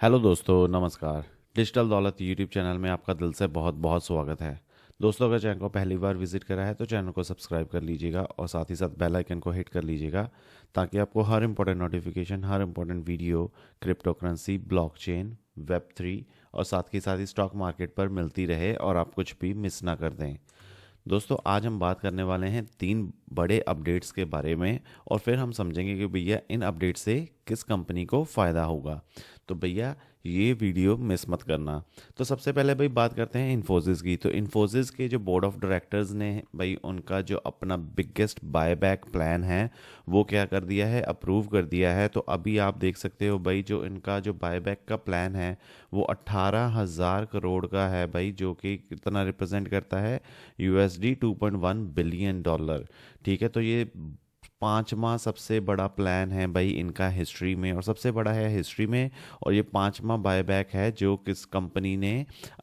Hello दोस्तों, नमस्कार। Digital दौलत यूट्यूब चैनल में आपका दिल से बहुत बहुत स्वागत है। दोस्तों, अगर चैनल को पहली बार विजिट करा है तो चैनल को सब्सक्राइब कर लीजिएगा और साथ ही साथ बेल आइकन को हिट कर लीजिएगा, ताकि आपको हर इंपॉर्टेंट नोटिफिकेशन, हर important video cryptocurrency, blockchain, web 3 और साथ ही स्टॉक मार्केट पर मिलती रहे और आप कुछ भी मिस ना कर दें। दोस्तों, आज हम बात करने वाले हैं 3 बड़े अपडेट्स के बारे में और फिर हम समझेंगे कि भैया इन अपडेट से किस कंपनी को फ़ायदा होगा। तो भैया ये वीडियो मिस मत करना। तो सबसे पहले भाई बात करते हैं इन्फोसिस की। तो इन्फोसिस के जो बोर्ड ऑफ डायरेक्टर्स ने भाई उनका जो अपना बिगेस्ट बायबैक प्लान है वो क्या कर दिया है, अप्रूव कर दिया है। तो अभी आप देख सकते हो भाई, जो इनका जो बायबैक का प्लान है वो 18,000 करोड़ का है भाई, जो कि कितना रिप्रेजेंट करता है, $2.1 बिलियन। ठीक है, तो ये पांचवा सबसे बड़ा प्लान है भाई इनका हिस्ट्री में, और सबसे बड़ा है हिस्ट्री में। और ये पांचवा बायबैक है जो किस कंपनी ने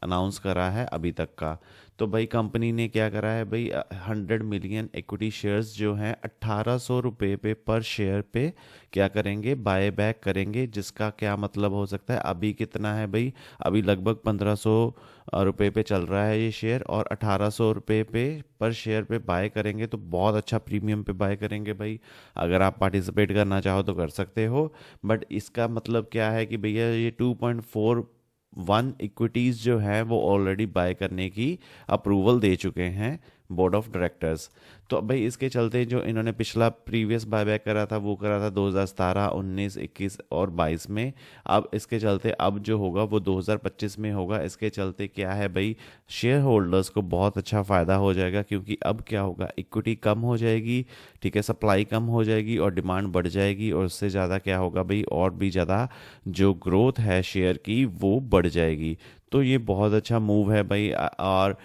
अनाउंस करा है अभी तक का। तो भाई कंपनी ने क्या करा है भाई, 100 मिलियन इक्विटी शेयर्स जो हैं 1,800 रुपये पे पर शेयर पे क्या करेंगे, बाय बैक करेंगे। जिसका क्या मतलब हो सकता है, अभी कितना है भाई, अभी लगभग 1,500 रुपये पे चल रहा है ये शेयर, और 1,800 रुपये पे पर शेयर पे बाय करेंगे तो बहुत अच्छा प्रीमियम पे बाय करेंगे भाई। अगर आप पार्टिसिपेट करना चाहो तो कर सकते हो। बट इसका मतलब क्या है कि भैया ये 2.41 इक्विटीज़ जो है वो ऑलरेडी बाय करने की अप्रूवल दे चुके हैं बोर्ड ऑफ डायरेक्टर्स। तो अब भाई इसके चलते जो इन्होंने पिछला प्रीवियस बायबैक करा था वो करा था 2017, 19, 21 और 22 में। अब इसके चलते अब जो होगा वो 2025 में होगा। इसके चलते क्या है भाई, शेयर होल्डर्स को बहुत अच्छा फ़ायदा हो जाएगा, क्योंकि अब क्या होगा, इक्विटी कम हो जाएगी। ठीक है, सप्लाई कम हो जाएगी और डिमांड बढ़ जाएगी, और उससे ज़्यादा क्या होगा भाई, और भी ज़्यादा जो ग्रोथ है शेयर की वो बढ़ जाएगी। तो ये बहुत अच्छा मूव है भाई। और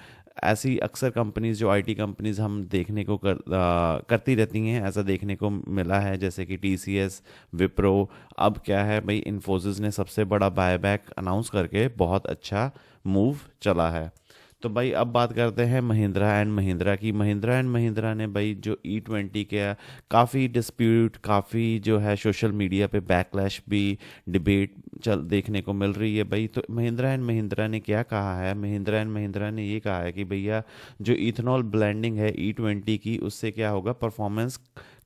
ऐसी अक्सर कंपनीज, जो आईटी कंपनीज हम देखने को करती रहती हैं, ऐसा देखने को मिला है, जैसे कि टीसीएस, विप्रो। अब क्या है भाई, इन्फोसिस ने सबसे बड़ा बायबैक अनाउंस करके बहुत अच्छा मूव चला है। तो भाई अब बात करते हैं महिंद्रा एंड महिंद्रा की। महिंद्रा एंड महिंद्रा ने भाई जो E20 के काफ़ी डिस्प्यूट, काफ़ी जो है सोशल मीडिया पे बैकलैश भी, डिबेट चल देखने को मिल रही है भाई। तो महिंद्रा एंड महिंद्रा ने क्या कहा है, महिंद्रा एंड महिंद्रा ने ये कहा है कि भैया जो इथेनॉल ब्लेंडिंग है E20 की, उससे क्या होगा, परफॉर्मेंस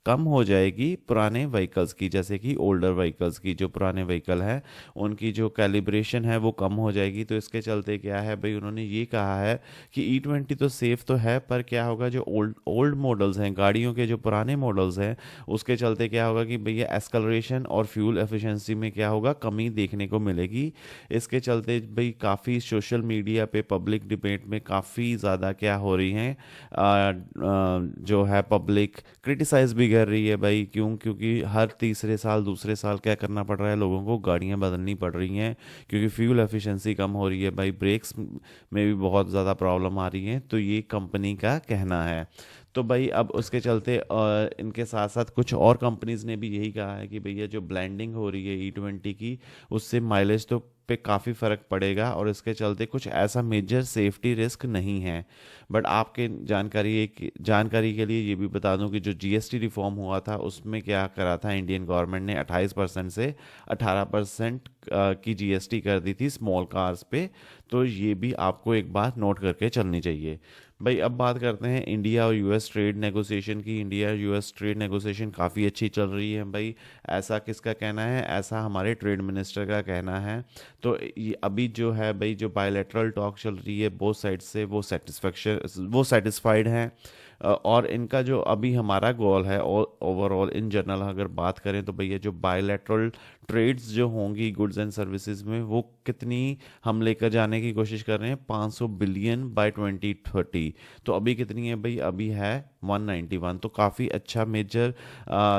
कम हो जाएगी पुराने व्हीकल्स की, जैसे कि ओल्डर व्हीकल्स की। जो पुराने व्हीकल हैं उनकी जो कैलिब्रेशन है वो कम हो जाएगी। तो इसके चलते क्या है भाई, उन्होंने ये कहा है कि E20 तो सेफ तो है, पर क्या होगा, जो ओल्ड ओल्ड मॉडल्स हैं, गाड़ियों के जो पुराने मॉडल्स हैं, उसके चलते क्या होगा कि भैया एस्कलरेशन और फ्यूल एफिशिएंसी में क्या होगा, कमी देखने को मिलेगी। इसके चलते भाई काफ़ी सोशल मीडिया पे पब्लिक डिबेट में काफ़ी ज़्यादा क्या हो रही हैं, जो है पब्लिक क्रिटिसाइज भी कर रही है भाई। क्यों? क्योंकि हर तीसरे साल, दूसरे साल क्या करना पड़ रहा है लोगों को, गाड़ियां बदलनी पड़ रही हैं, क्योंकि फ्यूल एफिशिएंसी कम हो रही है भाई, ब्रेक्स में भी बहुत ज़्यादा प्रॉब्लम आ रही है। तो ये कंपनी का कहना है। तो भाई अब उसके चलते इनके साथ साथ कुछ और कंपनीज ने भी यही कहा है कि भैया जो ब्लेंडिंग हो रही है E20 की, उससे माइलेज तो पे काफ़ी फ़र्क पड़ेगा, और इसके चलते कुछ ऐसा मेजर सेफ्टी रिस्क नहीं है। बट आपके जानकारी के लिए ये भी बता दूं कि जो जीएसटी रिफॉर्म हुआ था उसमें क्या करा था, इंडियन गवर्नमेंट ने 28% से 18% की जीएसटी कर दी थी स्मॉल कार्स पे। तो ये भी आपको एक बात नोट करके चलनी चाहिए। भाई अब बात करते हैं इंडिया और यूएस ट्रेड नेगोशिएशन की। इंडिया और यूएस ट्रेड नेगोशिएशन काफ़ी अच्छी चल रही है भाई। ऐसा किसका कहना है? ऐसा हमारे ट्रेड मिनिस्टर का कहना है। तो ये अभी जो है भाई, जो बायलैटरल टॉक चल रही है बोथ साइड से, वो सेटिस्फाइड हैं। और इनका जो अभी हमारा गोल है, ओवरऑल इन जनरल अगर बात करें तो भैया जो बायलैटरल ट्रेड्स जो होंगी गुड्स एंड सर्विसेज में, वो कितनी हम लेकर जाने की कोशिश कर रहे हैं, 500 बिलियन बाय 2030। तो अभी कितनी है भाई? अभी है 191। तो काफ़ी अच्छा मेजर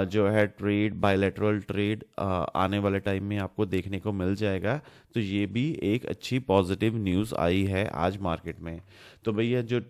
जो है ट्रेड, बायलैटरल ट्रेड आने वाले टाइम में आपको देखने को मिल जाएगा। तो ये भी एक अच्छी पॉजिटिव न्यूज़ आई है आज मार्केट में। तो भैया जो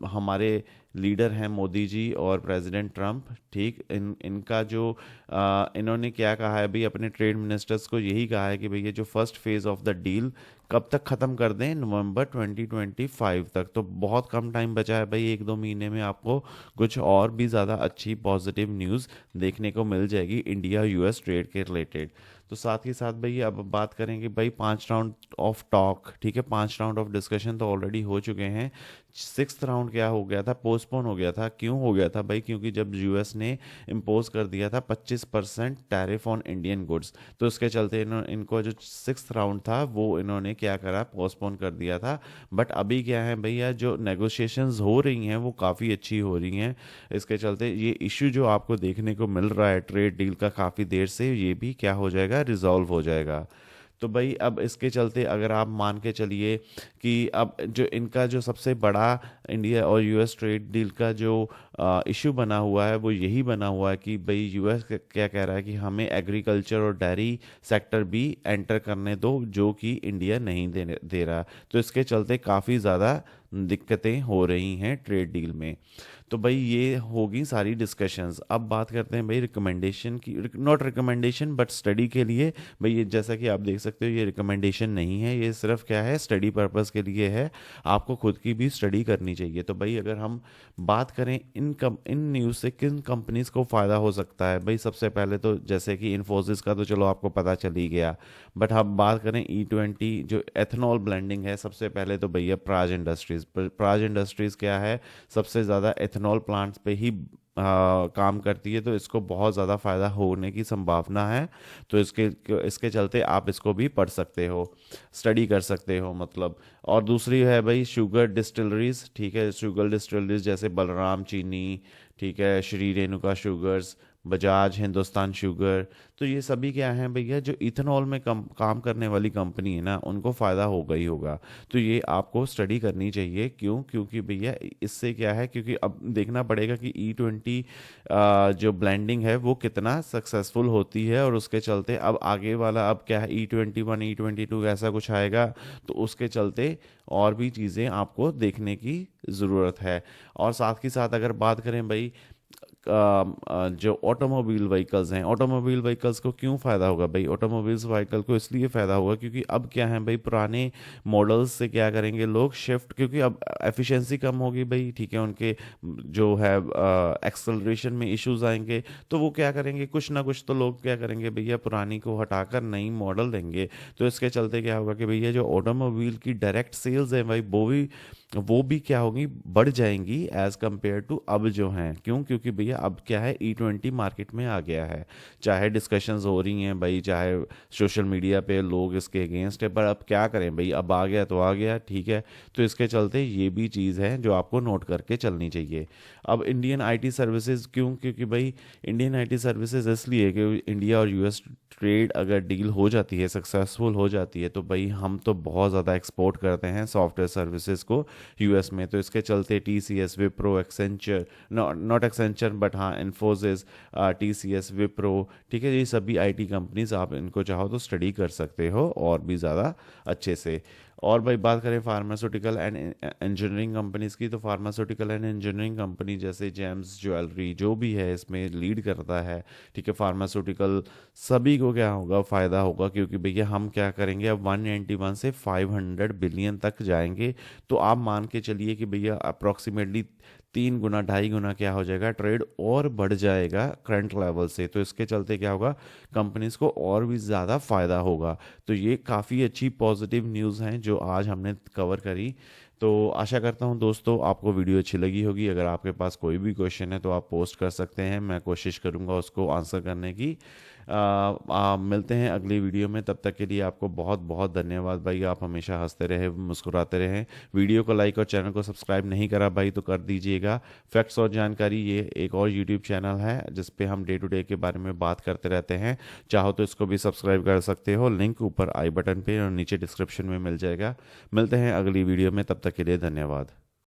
हमारे लीडर हैं मोदी जी और प्रेसिडेंट ट्रम्प, ठीक, इनका जो इन्होंने क्या कहा है भाई, अपने ट्रेड मिनिस्टर्स को यही कहा है कि भैया जो first phase of the deal कब तक ख़त्म कर दें, नवंबर 2025 तक। तो बहुत कम टाइम बचा है भाई, 1-2 महीने में आपको कुछ और भी ज़्यादा अच्छी पॉजिटिव न्यूज़ देखने को मिल जाएगी इंडिया यूएस ट्रेड के रिलेटेड। तो साथ ही साथ भाई अब बात करेंगे भाई 5 राउंड ऑफ टॉक, ठीक है, 5 राउंड ऑफ डिस्कशन तो ऑलरेडी हो चुके हैं। 6th राउंड क्या हो गया था, पोस्टपोन हो गया था। क्यों हो गया था भाई? क्योंकि जब यूएस ने इम्पोज कर दिया था 25% टैरिफ ऑन इंडियन गुड्स, तो उसके चलते इनको जो 6th राउंड था वो इन्होंने क्या करा, पोस्टपोन कर दिया था। बट अभी क्या है भैया, जो नेगोशिएशंस हो रही हैं वो काफ़ी अच्छी हो रही हैं। इसके चलते ये इशू जो आपको देखने को मिल रहा है ट्रेड डील का काफ़ी देर से, ये भी क्या हो जाएगा, रिजॉल्व हो जाएगा। तो भाई अब इसके चलते अगर आप मान के चलिए कि अब जो इनका जो सबसे बड़ा इंडिया और यूएस ट्रेड डील का जो इशू बना हुआ है वो यही बना हुआ है कि भाई यूएस क्या कह रहा है कि हमें एग्रीकल्चर और डेयरी सेक्टर भी एंटर करने दो, जो कि इंडिया नहीं दे रहा। तो इसके चलते काफ़ी ज़्यादा दिक्कतें हो रही हैं ट्रेड डील में। तो भाई ये होगी सारी डिस्कशंस। अब बात करते हैं भाई रिकमेंडेशन की, नॉट रिकमेंडेशन बट स्टडी के लिए। भाई ये जैसा कि आप देख सकते हो ये रिकमेंडेशन नहीं है, ये सिर्फ क्या है, स्टडी पर्पस के लिए है। आपको खुद की भी स्टडी करनी चाहिए। तो भाई अगर हम बात करें इन न्यूज़ से किन कंपनीज को फ़ायदा हो सकता है, भाई सबसे पहले तो जैसे कि इन्फोसिस का तो चलो आपको पता चल ही गया। बट हम बात करें E20 जो एथनॉल ब्लेंडिंग है, सबसे पहले तो भैया प्राज इंडस्ट्रीज़ क्या है, सबसे ज़्यादा एथनॉल प्लांट्स पे ही काम करती है, तो इसको बहुत ज़्यादा फ़ायदा होने की संभावना है। तो इसके इसके चलते आप इसको भी पढ़ सकते हो, स्टडी कर सकते हो मतलब। और दूसरी है भाई शुगर डिस्टिलरीज, ठीक है, शुगर डिस्टिलरीज जैसे बलराम चीनी, ठीक है, श्री रेणुका शुगर्स, बजाज, हिंदुस्तान शुगर। तो ये सभी क्या हैं भैया, जो इथेनॉल में काम करने वाली कंपनी है ना, उनको फ़ायदा होगा ही होगा। तो ये आपको स्टडी करनी चाहिए। क्यों? क्योंकि भैया इससे क्या है, क्योंकि अब देखना पड़ेगा कि E20 जो ब्लेंडिंग है वो कितना सक्सेसफुल होती है, और उसके चलते अब आगे वाला अब क्या है, E21 E22 ऐसा कुछ आएगा। तो उसके चलते और भी चीज़ें आपको देखने की ज़रूरत है। और साथ ही साथ अगर बात करें भाई जो ऑटोमोबाइल व्हीकल्स हैं, ऑटोमोबाइल व्हीकल्स को क्यों फ़ायदा होगा भाई? ऑटोमोबाइल्स व्हीकल को इसलिए फ़ायदा होगा क्योंकि अब क्या है भाई, पुराने मॉडल्स से क्या करेंगे लोग शिफ्ट, क्योंकि अब एफिशिएंसी कम होगी भाई, ठीक है, उनके जो है एक्सेलरेशन में इश्यूज आएंगे। तो वो क्या करेंगे, कुछ ना कुछ तो लोग क्या करेंगे भैया, पुरानी को हटाकर नई मॉडल देंगे। तो इसके चलते क्या होगा कि भैया जो ऑटोमोबाइल की डायरेक्ट सेल्स है भाई, वो भी क्या होगी, बढ़ जाएंगी एज कंपेयर टू अब जो हैं। क्यों? क्योंकि भैया अब क्या है, E20 मार्केट में आ गया है। चाहे डिस्कशंस हो रही हैं भाई, चाहे सोशल मीडिया पे लोग इसके अगेंस्ट है, पर अब क्या करें भाई, अब आ गया तो आ गया, ठीक है। तो इसके चलते ये भी चीज़ है जो आपको नोट करके चलनी चाहिए। अब इंडियन IT सर्विसेज क्यों? क्योंकि भाई इंडियन IT सर्विसेज इसलिए कि इंडिया और यूएस ट्रेड अगर डील हो जाती है, सक्सेसफुल हो जाती है, तो भाई हम तो बहुत ज़्यादा एक्सपोर्ट करते हैं सॉफ्टवेयर सर्विसेज को यूएस में। तो इसके चलते TCS, Wipro, Accenture, not Accenture but हाँ इन्फोसिस, TCS, विप्रो, ठीक है, ये सभी IT कंपनीज आप इनको चाहो तो स्टडी कर सकते हो और भी ज़्यादा अच्छे से। और भाई बात करें फार्मास्यूटिकल एंड इंजीनियरिंग कंपनीज की, तो फार्मास्यूटिकल एंड इंजीनियरिंग कंपनी जैसे जेम्स ज्वेलरी जो भी है इसमें लीड करता है, ठीक है, फार्मास्यूटिकल, सभी को क्या होगा, फ़ायदा होगा। क्योंकि भैया हम क्या करेंगे, अब 191 से 500 बिलियन तक जाएंगे। तो आप मान के चलिए कि भैया अप्रॉक्सीमेटली 3 गुना 2.5 गुना क्या हो जाएगा, ट्रेड और बढ़ जाएगा करंट लेवल से। तो इसके चलते क्या होगा, कंपनीज को और भी ज़्यादा फ़ायदा होगा। तो ये काफ़ी अच्छी पॉजिटिव न्यूज़ हैं जो आज हमने कवर करी। तो आशा करता हूँ दोस्तों आपको वीडियो अच्छी लगी होगी। अगर आपके पास कोई भी क्वेश्चन है तो आप पोस्ट कर सकते हैं, मैं कोशिश करूँगा उसको आंसर करने की। मिलते हैं अगली वीडियो में, तब तक के लिए आपको बहुत बहुत धन्यवाद भाई। आप हमेशा हंसते रहे, मुस्कुराते रहें। वीडियो को लाइक और चैनल को सब्सक्राइब नहीं करा भाई तो कर दीजिएगा। फैक्ट्स और जानकारी, ये एक और यूट्यूब चैनल है जिस पे हम डे टू डे के बारे में बात करते रहते हैं। चाहो तो इसको भी सब्सक्राइब कर सकते हो, लिंक ऊपर आई बटन पे और नीचे डिस्क्रिप्शन में मिल जाएगा। मिलते हैं अगली वीडियो में, तब तक के लिए धन्यवाद।